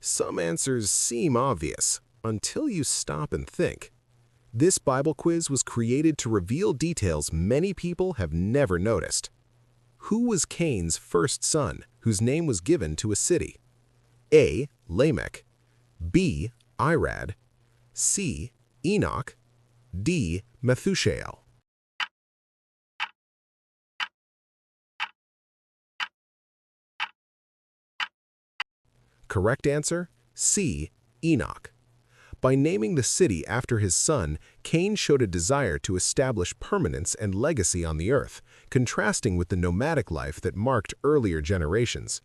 Some answers seem obvious until you stop and think. This Bible quiz was created to reveal details many people have never noticed. Who was Cain's first son, whose name was given to a city? A. Lamech, B. Irad, C. Enoch, D. Methushael. Correct answer, C. Enoch. By naming the city after his son, Cain showed a desire to establish permanence and legacy on the earth, contrasting with the nomadic life that marked earlier generations.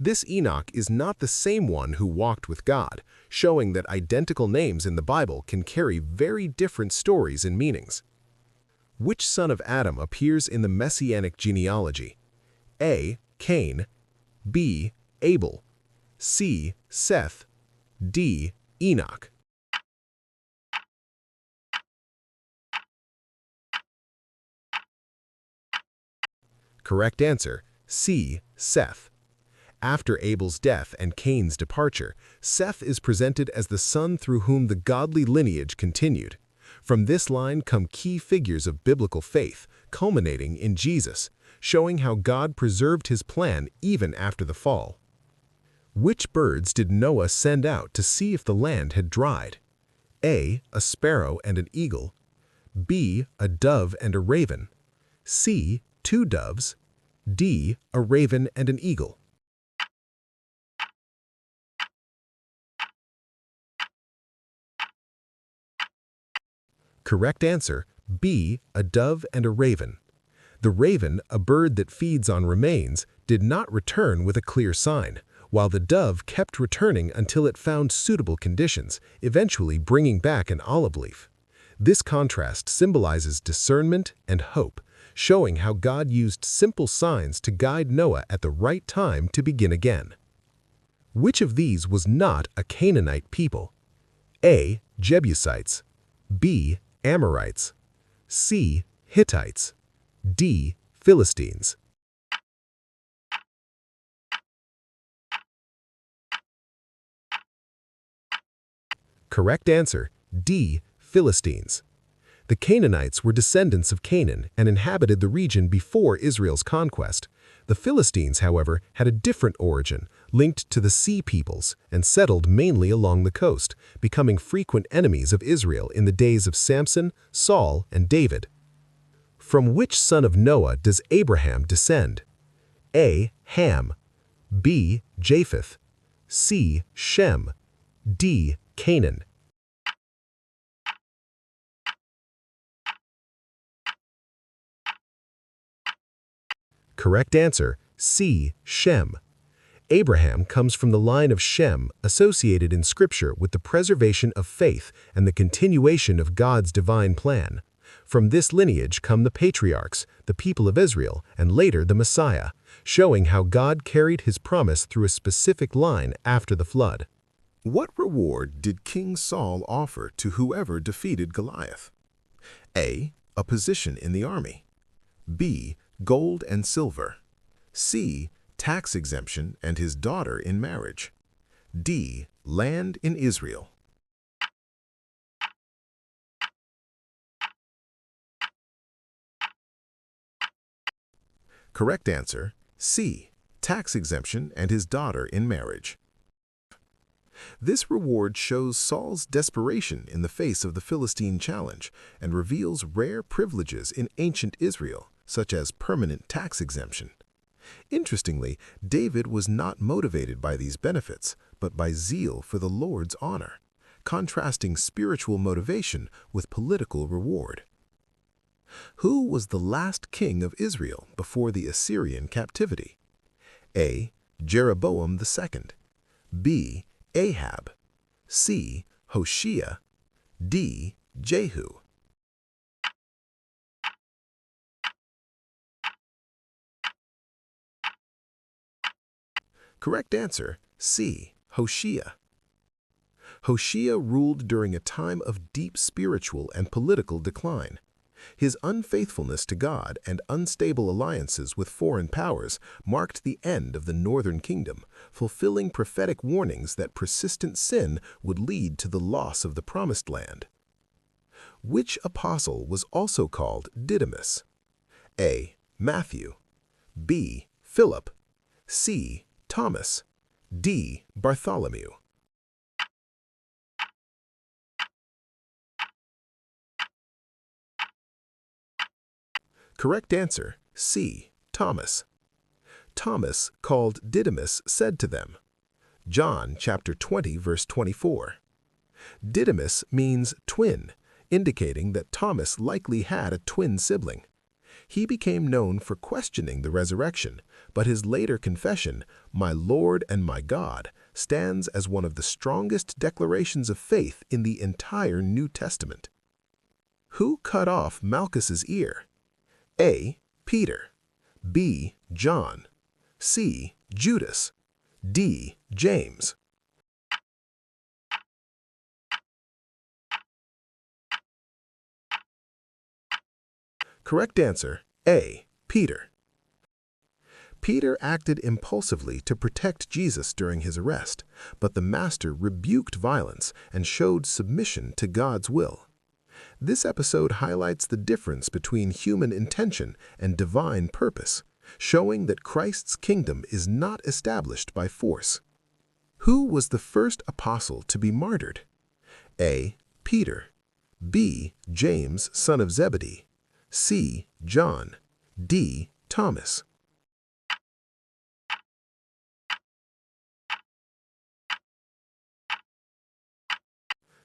This Enoch is not the same one who walked with God, showing that identical names in the Bible can carry very different stories and meanings. Which son of Adam appears in the Messianic genealogy? A. Cain, B. Abel, C. Seth, D. Enoch. Correct answer, C. Seth. After Abel's death and Cain's departure, Seth is presented as the son through whom the godly lineage continued. From this line come key figures of biblical faith, culminating in Jesus, showing how God preserved his plan even after the fall. Which birds did Noah send out to see if the land had dried? A. A sparrow and an eagle, B. A dove and a raven, C. 2 doves, D. A raven and an eagle. Correct answer, B. A dove and a raven. The raven, a bird that feeds on remains, did not return with a clear sign, while the dove kept returning until it found suitable conditions, eventually bringing back an olive leaf. This contrast symbolizes discernment and hope, showing how God used simple signs to guide Noah at the right time to begin again. Which of these was not a Canaanite people? A. Jebusites, B. Amorites, C. Hittites, D. Philistines. Correct answer, D. Philistines. The Canaanites were descendants of Canaan and inhabited the region before Israel's conquest. The Philistines, however, had a different origin, linked to the Sea Peoples, and settled mainly along the coast, becoming frequent enemies of Israel in the days of Samson, Saul, and David. From which son of Noah does Abraham descend? A. Ham, B. Japheth, C. Shem, D. Canaan. Correct answer, C. Shem. Abraham comes from the line of Shem, associated in Scripture with the preservation of faith and the continuation of God's divine plan. From this lineage come the patriarchs, the people of Israel, and later the Messiah, showing how God carried his promise through a specific line after the flood. What reward did King Saul offer to whoever defeated Goliath? A. A position in the army, B. Gold and silver, C. Tax exemption and his daughter in marriage, D. Land in Israel. Correct answer, C. Tax exemption and his daughter in marriage. This reward shows Saul's desperation in the face of the Philistine challenge and reveals rare privileges in ancient Israel, such as permanent tax exemption. Interestingly, David was not motivated by these benefits, but by zeal for the Lord's honor, contrasting spiritual motivation with political reward. Who was the last king of Israel before the Assyrian captivity? A. Jeroboam II, B. Ahab, C. Hoshea, D. Jehu. Correct answer, C. Hoshea. Hoshea ruled during a time of deep spiritual and political decline. His unfaithfulness to God and unstable alliances with foreign powers marked the end of the northern kingdom, fulfilling prophetic warnings that persistent sin would lead to the loss of the promised land. Which apostle was also called Didymus? A. Matthew, B. Philip, C. Thomas, D. Bartholomew. Correct answer, C. Thomas. Thomas, called Didymus, said to them. John chapter 20, verse 24. Didymus means twin, indicating that Thomas likely had a twin sibling. He became known for questioning the resurrection, but his later confession, "My Lord and my God," stands as one of the strongest declarations of faith in the entire New Testament. Who cut off Malchus's ear? A. Peter, B. John, C. Judas, D. James. Correct answer, A. Peter. Peter acted impulsively to protect Jesus during his arrest, but the Master rebuked violence and showed submission to God's will. This episode highlights the difference between human intention and divine purpose, showing that Christ's kingdom is not established by force. Who was the first apostle to be martyred? A. Peter, B. James, son of Zebedee, C. John, D. Thomas.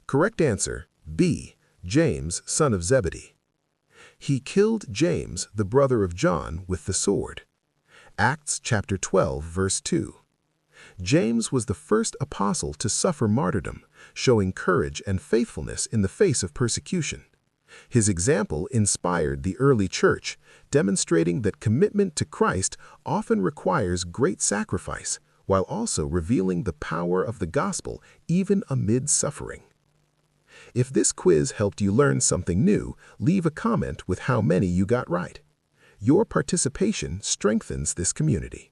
Correct answer, B. James, son of Zebedee. He killed James, the brother of John, with the sword. Acts chapter 12, verse 2. James was the first apostle to suffer martyrdom, showing courage and faithfulness in the face of persecution. His example inspired the early church, demonstrating that commitment to Christ often requires great sacrifice, while also revealing the power of the gospel even amid suffering. If this quiz helped you learn something new, leave a comment with how many you got right. Your participation strengthens this community.